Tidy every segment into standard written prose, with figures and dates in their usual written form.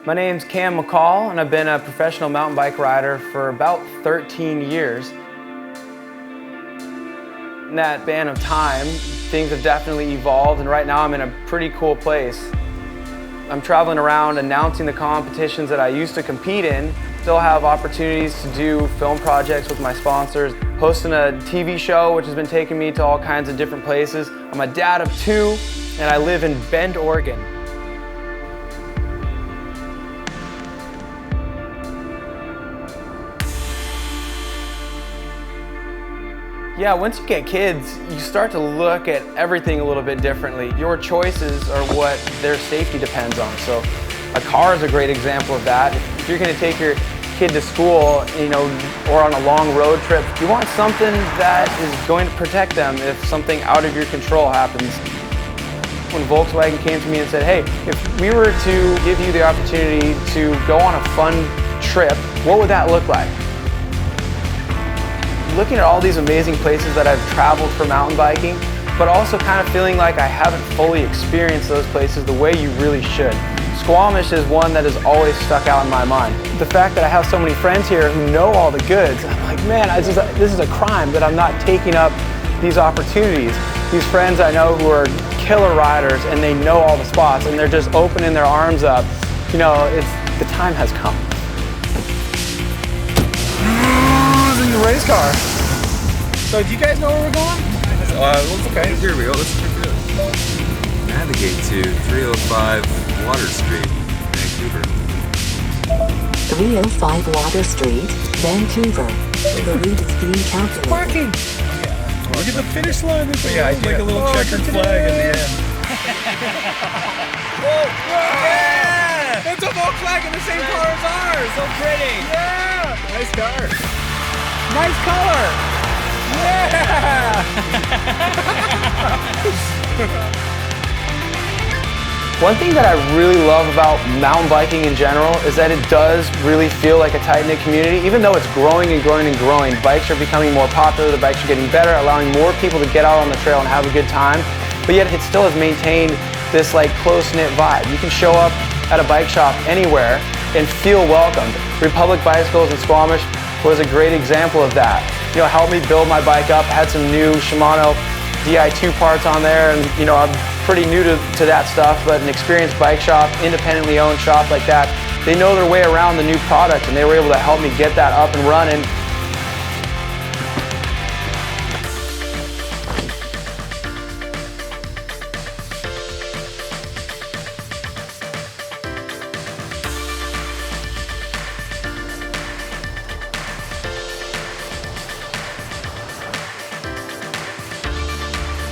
My name's Cam McCaul, and I've been a professional mountain bike rider for about 13 years. In that span of time, things have definitely evolved, and right now I'm in a pretty cool place. I'm traveling around announcing the competitions that I used to compete in. Still have opportunities to do film projects with my sponsors, hosting a TV show which has been taking me to all kinds of different places. I'm a dad of 2, and I live in Bend, Oregon. Yeah, once you get kids, you start to look at everything a little bit differently. Your choices are what their safety depends on. So a car is a great example of that. If you're gonna take your kid to school, or on a long road trip, you want something that is going to protect them if something out of your control happens. When Volkswagen came to me and said, hey, if we were to give you the opportunity to go on a fun trip, what would that look like? Looking at all these amazing places that I've traveled for mountain biking, but also kind of feeling like I haven't fully experienced those places the way you really should. Squamish is one that has always stuck out in my mind. The fact that I have so many friends here who know all the goods, I'm like, man, this is a crime that I'm not taking up these opportunities. These friends I know who are killer riders and they know all the spots and they're just opening their arms up. The time has come. The race car. So do you guys know where we're going? Okay, here we go. Let's check it out. Navigate to 305 Water Street, Vancouver. 305 Water Street, Vancouver. The route is being calculated. Parking! Yeah. Look at the finish line. This is like a little checkered flag at the end. Whoa! Yeah! It's a Volkswagen, the same car as ours. So pretty. Yeah! Nice car. Nice color! Yeah! One thing that I really love about mountain biking in general is that it does really feel like a tight-knit community. Even though it's growing and growing and growing, bikes are becoming more popular, the bikes are getting better, allowing more people to get out on the trail and have a good time. But yet it still has maintained this close-knit vibe. You can show up at a bike shop anywhere and feel welcomed. Republic Bicycles in Squamish was a great example of that. Helped me build my bike up. I had some new Shimano Di2 parts on there, and I'm pretty new to that stuff, but an experienced bike shop, independently owned shop like that, they know their way around the new product, and they were able to help me get that up and running.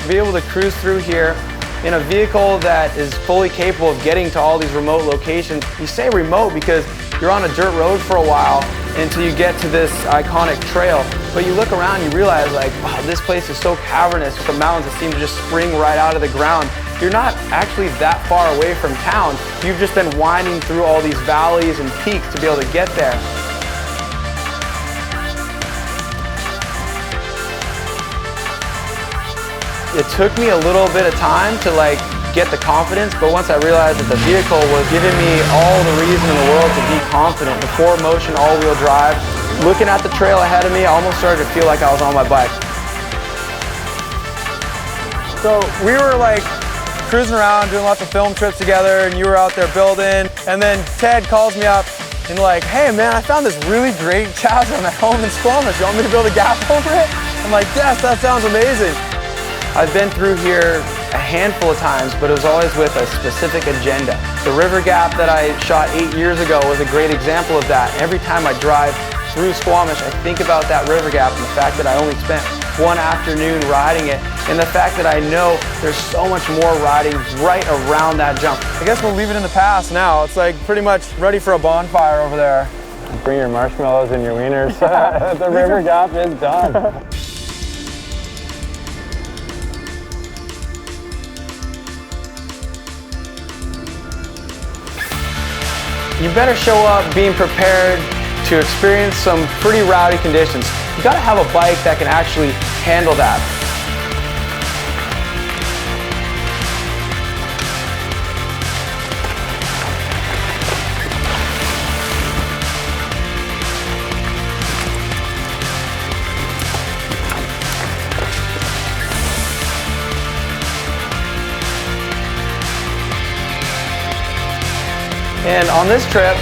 Be able to cruise through here in a vehicle that is fully capable of getting to all these remote locations. You say remote because you're on a dirt road for a while until you get to this iconic trail. But you look around, you realize wow, this place is so cavernous with the mountains that seem to just spring right out of the ground. You're not actually that far away from town. You've just been winding through all these valleys and peaks to be able to get there. It took me a little bit of time to get the confidence, but once I realized that the vehicle was giving me all the reason in the world to be confident, the 4Motion all-wheel drive, looking at the trail ahead of me, I almost started to feel like I was on my bike. So we were cruising around, doing lots of film trips together, and you were out there building, and then Ted calls me up and hey man, I found this really great chasm at home in Squamish. You want me to build a gap over it? I'm like, yes, that sounds amazing. I've been through here a handful of times, but it was always with a specific agenda. The river gap that I shot 8 years ago was a great example of that. Every time I drive through Squamish, I think about that river gap and the fact that I only spent one afternoon riding it, and the fact that I know there's so much more riding right around that jump. I guess we'll leave it in the past now. It's pretty much ready for a bonfire over there. Bring your marshmallows and your wieners. The river gap is done. You better show up being prepared to experience some pretty rowdy conditions. You gotta have a bike that can actually handle that. And on this trip,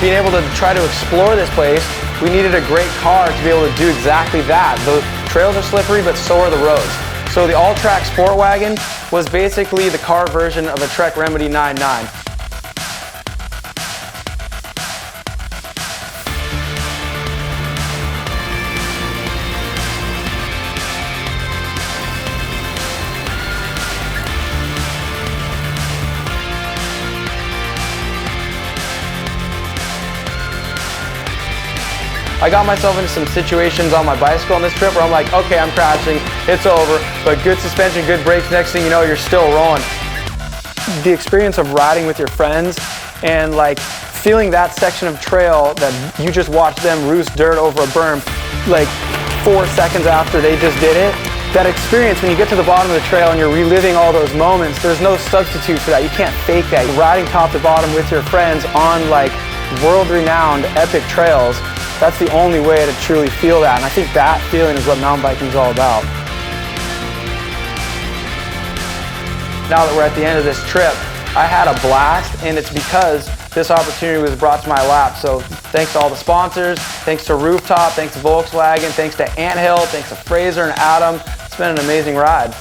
being able to try to explore this place, we needed a great car to be able to do exactly that. The trails are slippery, but so are the roads. So the Alltrack Sport Wagon was basically the car version of a Trek Remedy 99. I got myself into some situations on my bicycle on this trip where I'm like, okay, I'm crashing, it's over, but good suspension, good brakes, next thing you know, you're still rolling. The experience of riding with your friends and like feeling that section of trail that you just watched them roost dirt over a berm like 4 seconds after they just did it, that experience when you get to the bottom of the trail and you're reliving all those moments, there's no substitute for that. You can't fake that. You're riding top to bottom with your friends on like world-renowned epic trails. That's the only way to truly feel that, and I think that feeling is what mountain biking is all about. Now that we're at the end of this trip, I had a blast, and it's because this opportunity was brought to my lap. So thanks to all the sponsors, thanks to Rooftop, thanks to Volkswagen, thanks to Anthill, thanks to Fraser and Adam. It's been an amazing ride.